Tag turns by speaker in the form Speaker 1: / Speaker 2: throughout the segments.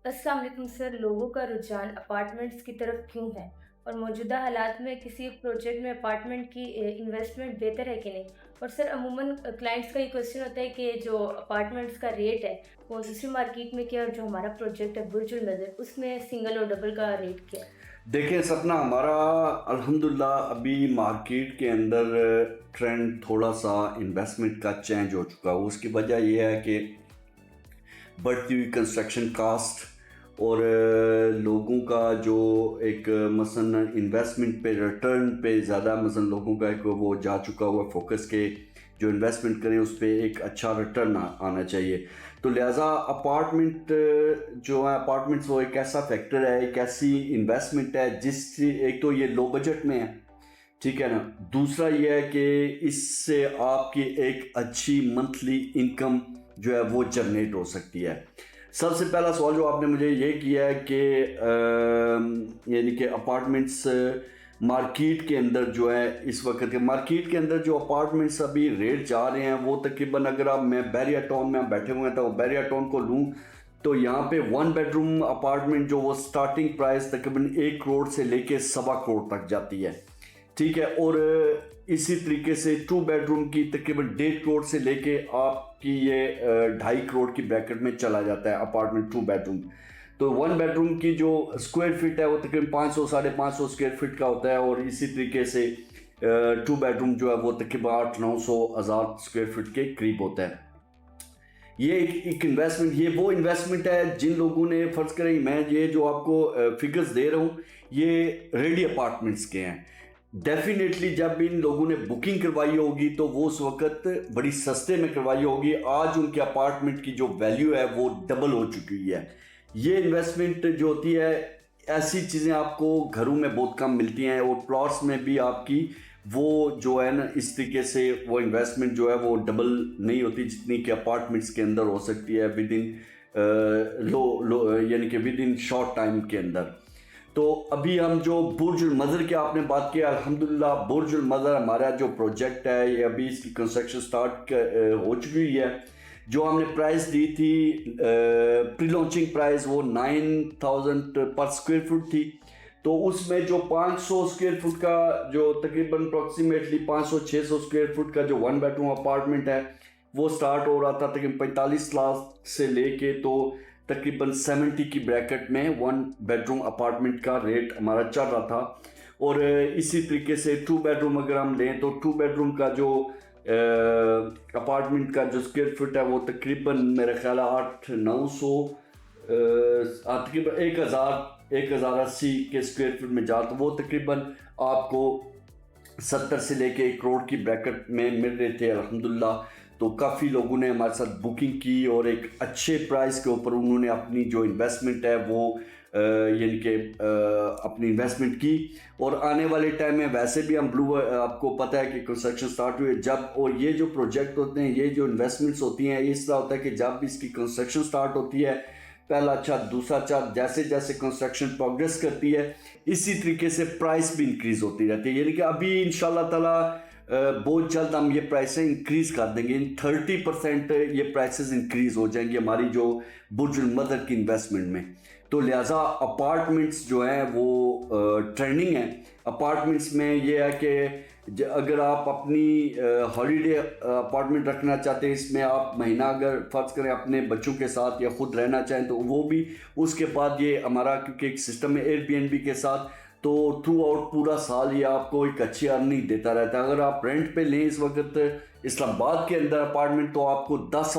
Speaker 1: السلام علیکم سر، لوگوں کا رجحان اپارٹمنٹس کی طرف کیوں ہے اور موجودہ حالات میں کسی پروجیکٹ میں اپارٹمنٹ کی انویسٹمنٹ بہتر ہے کہ نہیں؟ اور سر عموماً کلائنٹس کا یہ کوشچن ہوتا ہے کہ جو اپارٹمنٹس کا ریٹ ہے وہ دوسری مارکیٹ میں کیا، اور جو ہمارا پروجیکٹ ہے برج النظر اس میں سنگل اور ڈبل کا ریٹ کیا ہے؟
Speaker 2: دیکھیں سپنا، ہمارا الحمدللہ ابھی مارکیٹ کے اندر ٹرینڈ تھوڑا سا انویسٹمنٹ کا چینج ہو چکا ہے۔ اس کی وجہ یہ ہے کہ بڑھتی ہوئی کنسٹرکشن کاسٹ اور لوگوں کا جو ایک مثلا انویسٹمنٹ پہ ریٹرن پہ زیادہ مثلا لوگوں کا ایک وہ جا چکا ہوا فوکس کہ جو انویسٹمنٹ کریں اس پہ ایک اچھا ریٹرن آنا چاہیے، تو لہٰذا اپارٹمنٹ جو ہے اپارٹمنٹس وہ ایک ایسا فیکٹر ہے، ایک ایسی انویسٹمنٹ ہے جس سے ایک تو یہ لو بجٹ میں ہے، ٹھیک ہے نا، دوسرا یہ ہے کہ اس سے آپ کی ایک اچھی منتھلی انکم جو ہے وہ جنریٹ ہو سکتی ہے۔ سب سے پہلا سوال جو آپ نے مجھے یہ کیا ہے کہ یعنی کہ اپارٹمنٹس مارکیٹ کے اندر جو ہے اس وقت کے مارکیٹ کے اندر جو اپارٹمنٹس ابھی ریٹ جا رہے ہیں وہ تقریباً اگر آپ میں بیریا ٹاؤن میں بیٹھے ہوئے ہیں تو بیریا ٹاؤن کو لوں تو یہاں پہ 1 بیڈ روم اپارٹمنٹ جو وہ سٹارٹنگ پرائس تقریباً 1 کروڑ سے لے کے 1.25 کروڑ تک جاتی ہے، ٹھیک ہے، اور اسی طریقے سے 2 بیڈ روم کی تقریباً 1.5 کروڑ سے لے کے آپ کی یہ 2.5 کروڑ کی بریکٹ میں چلا جاتا ہے اپارٹمنٹ 2 بیڈ روم۔ تو 1 بیڈ روم کی جو اسکوائر فٹ ہے وہ تقریباً 500 550 اسکوائر فٹ کا ہوتا ہے، اور اسی طریقے سے 2 بیڈ روم جو ہے وہ تقریباً 800-900 ہزار اسکوائر فٹ کے قریب ہوتا ہے۔ یہ ایک انویسٹمنٹ، یہ وہ انویسٹمنٹ ہے جن لوگوں نے فرض کریں، میں یہ جو آپ کو فگرز دے رہا ہوں یہ ریڈی اپارٹمنٹس کے ہیں، ڈیفینیٹلی جب ان لوگوں نے بکنگ کروائی ہوگی تو وہ اس وقت بڑی سستے میں کروائی ہوگی، آج ان کے اپارٹمنٹ کی جو ویلیو ہے وہ ڈبل ہو چکی ہے۔ یہ انویسٹمنٹ جو ہوتی ہے ایسی چیزیں آپ کو گھروں میں بہت کم ملتی ہیں، اور پلاٹس میں بھی آپ کی وہ جو ہے نا اس طریقے سے وہ انویسٹمنٹ جو ہے وہ ڈبل نہیں ہوتی جتنی کہ اپارٹمنٹس کے اندر ہو سکتی ہے ود ان یعنی کہ ود ان شارٹ ٹائم کے اندر۔ تو ابھی ہم جو برج المنظر کی آپ نے بات کی، الحمدللہ برج المنظر ہمارا جو پروجیکٹ ہے یہ ابھی اس کی کنسٹرکشن سٹارٹ ہو چکی ہوئی ہے۔ جو ہم نے پرائز دی تھی پری لانچنگ پرائز وہ 9000 پر اسکوائر فٹ تھی، تو اس میں جو 500 اسکوائر فٹ کا جو تقریباً اپروکسیمیٹلی 500-600 اسکوائر فٹ کا جو 1 بیڈ روم اپارٹمنٹ ہے وہ سٹارٹ ہو رہا تھا تقریباً 45 لاکھ سے لے کے تو تقریباً 70 کی بریکٹ میں 1 بیڈ روم اپارٹمنٹ کا ریٹ ہمارا چل رہا تھا۔ اور اسی طریقے سے 2 بیڈ روم اگر ہم لیں تو 2 بیڈ روم کا جو اپارٹمنٹ کا جو اسکوائر فٹ ہے وہ تقریباً میرے خیال ہے 800-900 تقریباً 1080 کے اسکوائر فٹ میں جا، تو وہ تقریباً آپ کو 70 سے لے کے 1 کروڑ کی بریکٹ میں مل رہے تھے الحمدللہ۔ تو کافی لوگوں نے ہمارے ساتھ بکنگ کی اور ایک اچھے پرائز کے اوپر انہوں نے اپنی جو انویسٹمنٹ ہے وہ یعنی کہ اپنی انویسٹمنٹ کی، اور آنے والے ٹائم میں ویسے بھی ہم آپ کو پتہ ہے کہ کنسٹرکشن سٹارٹ ہوئی ہے جب، اور یہ جو پروجیکٹ ہوتے ہیں یہ جو انویسٹمنٹس ہوتی ہیں اس طرح ہوتا ہے کہ جب اس کی کنسٹرکشن سٹارٹ ہوتی ہے پہلا چھت دوسرا چھت جیسے جیسے کنسٹرکشن پروگریس کرتی ہے اسی طریقے سے پرائس بھی انکریز ہوتی رہتی ہے، یعنی کہ ابھی انشاءاللہ تعالیٰ بہت جلد ہم یہ پرائسیں انکریز کر دیں گے، 30% یہ پرائسز انکریز ہو جائیں گی ہماری جو برج المنظر کی انویسٹمنٹ میں۔ تو لہٰذا اپارٹمنٹس جو ہیں وہ ٹرینڈنگ ہیں۔ اپارٹمنٹس میں یہ ہے کہ اگر آپ اپنی ہالیڈے اپارٹمنٹ رکھنا چاہتے ہیں، اس میں آپ مہینہ اگر فرض کریں اپنے بچوں کے ساتھ یا خود رہنا چاہیں تو وہ بھی، اس کے بعد یہ ہمارا کیونکہ ایک سسٹم ہے ایئر بی این بی کے ساتھ، تو تھرو آؤٹ پورا سال یہ آپ کو ایک اچھی ارننگ دیتا رہتا ہے۔ اگر آپ رینٹ پہ لیں اس وقت اسلام آباد کے اندر اپارٹمنٹ تو آپ کو 10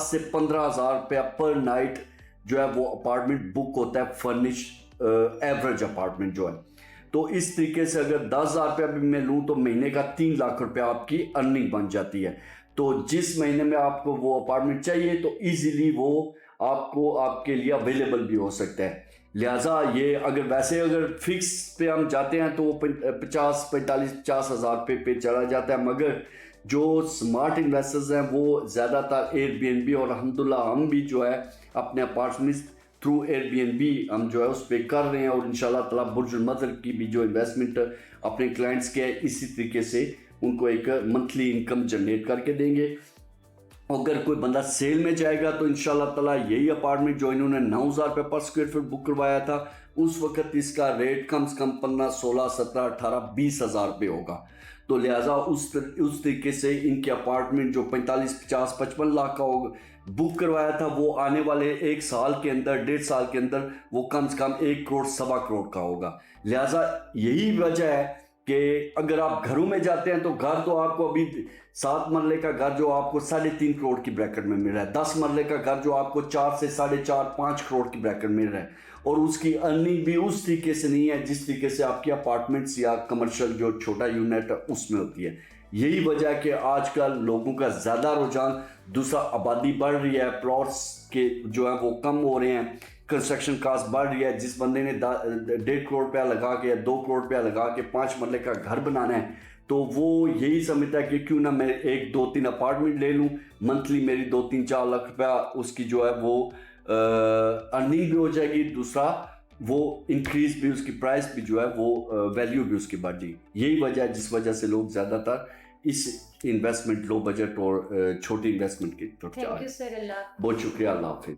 Speaker 2: سے 15,000 روپیہ پر نائٹ جو ہے وہ اپارٹمنٹ بک ہوتا ہے، فرنش ایوریج اپارٹمنٹ جو ہے۔ تو اس طریقے سے اگر 10,000 روپیہ بھی میں لوں تو مہینے کا 3 لاکھ روپیہ آپ کی ارننگ بن جاتی ہے۔ تو جس مہینے میں آپ کو وہ اپارٹمنٹ چاہیے تو ایزیلی وہ آپ کو آپ کے لیے اویلیبل بھی ہو سکتا ہے۔ لہٰذا یہ اگر فکس پہ ہم جاتے ہیں تو وہ 50 ہزار پہ چلا جاتا ہے، مگر جو سمارٹ انویسٹرز ہیں وہ زیادہ تر ایئر بی این بی، اور الحمدللہ ہم بھی جو ہے اپنے apartments through Airbnb ہم جو ہے اس پہ کر رہے ہیں، اور انشاءاللہ تعالیٰ برج المنظر کی بھی جو انویسٹمنٹ اپنے کلائنٹس کے ہے اسی طریقے سے ان کو ایک منتھلی انکم جنریٹ کر کے دیں گے۔ اگر کوئی بندہ سیل میں جائے گا تو انشاءاللہ تعالیٰ یہی اپارٹمنٹ جو انہوں نے 9,000 روپے پر اسکوائر فٹ بک کروایا تھا اس وقت اس کا ریٹ کم سے کم 15, 16, 17, 18, 20,000 روپے ہوگا. تو لہٰذا اس طریقے سے ان کے اپارٹمنٹ جو 45, 50, 55 لاکھ کا ہوگا بک کروایا تھا وہ آنے والے 1 سال کے اندر 1.5 سال کے اندر وہ کم سے کم 1 کروڑ 1.25 کروڑ کا ہوگا. لہٰذا یہی وجہ ہے کہ اگر آپ گھروں میں جاتے ہیں تو گھر تو آپ کو ابھی 7 مرلے کا گھر جو آپ کو 3.5 کروڑ کی بریکٹ میں مل رہا ہے, 10 مرلے کا گھر جو آپ کو 4 سے 4.5, 5 کروڑ کی بریکٹ مل رہا ہے, اور اس کی ارننگ بھی اس طریقے سے نہیں ہے جس طریقے سے آپ کی اپارٹمنٹس یا کمرشل جو چھوٹا یونٹ ہے اس میں ہوتی ہے. یہی وجہ ہے کہ آج کل لوگوں کا زیادہ رجحان, دوسرا آبادی بڑھ رہی ہے, پلاٹس کے جو ہیں وہ کم ہو رہے ہیں, کنسٹرکشن کاسٹ بڑھ رہی ہے. جس بندے نے 1.5 کروڑ روپیہ لگا کے یا 2 کروڑ روپیہ لگا کے 5 مرلے کا گھر بنانا ہے تو وہ یہی سمجھتا ہے کہ کیوں نہ میں 1, 2, 3 اپارٹمنٹ لے لوں, منتھلی میری 2, 3, 4 لاکھ روپیہ اس کی جو ہے وہ ارننگ بھی ہو جائے گی, دوسرا وہ انکریز بھی, اس کی پرائس بھی جو ہے وہ ویلیو بھی اس کی بڑھ جائے گی. یہی وجہ ہے جس وجہ سے لوگ زیادہ تر اس انویسٹمنٹ لو بجٹ اور چھوٹی انویسٹمنٹ کی طرف جا رہے ہیں.
Speaker 1: Thank you sir. اللہ
Speaker 2: بہت شکریہ, اللہ حافظ.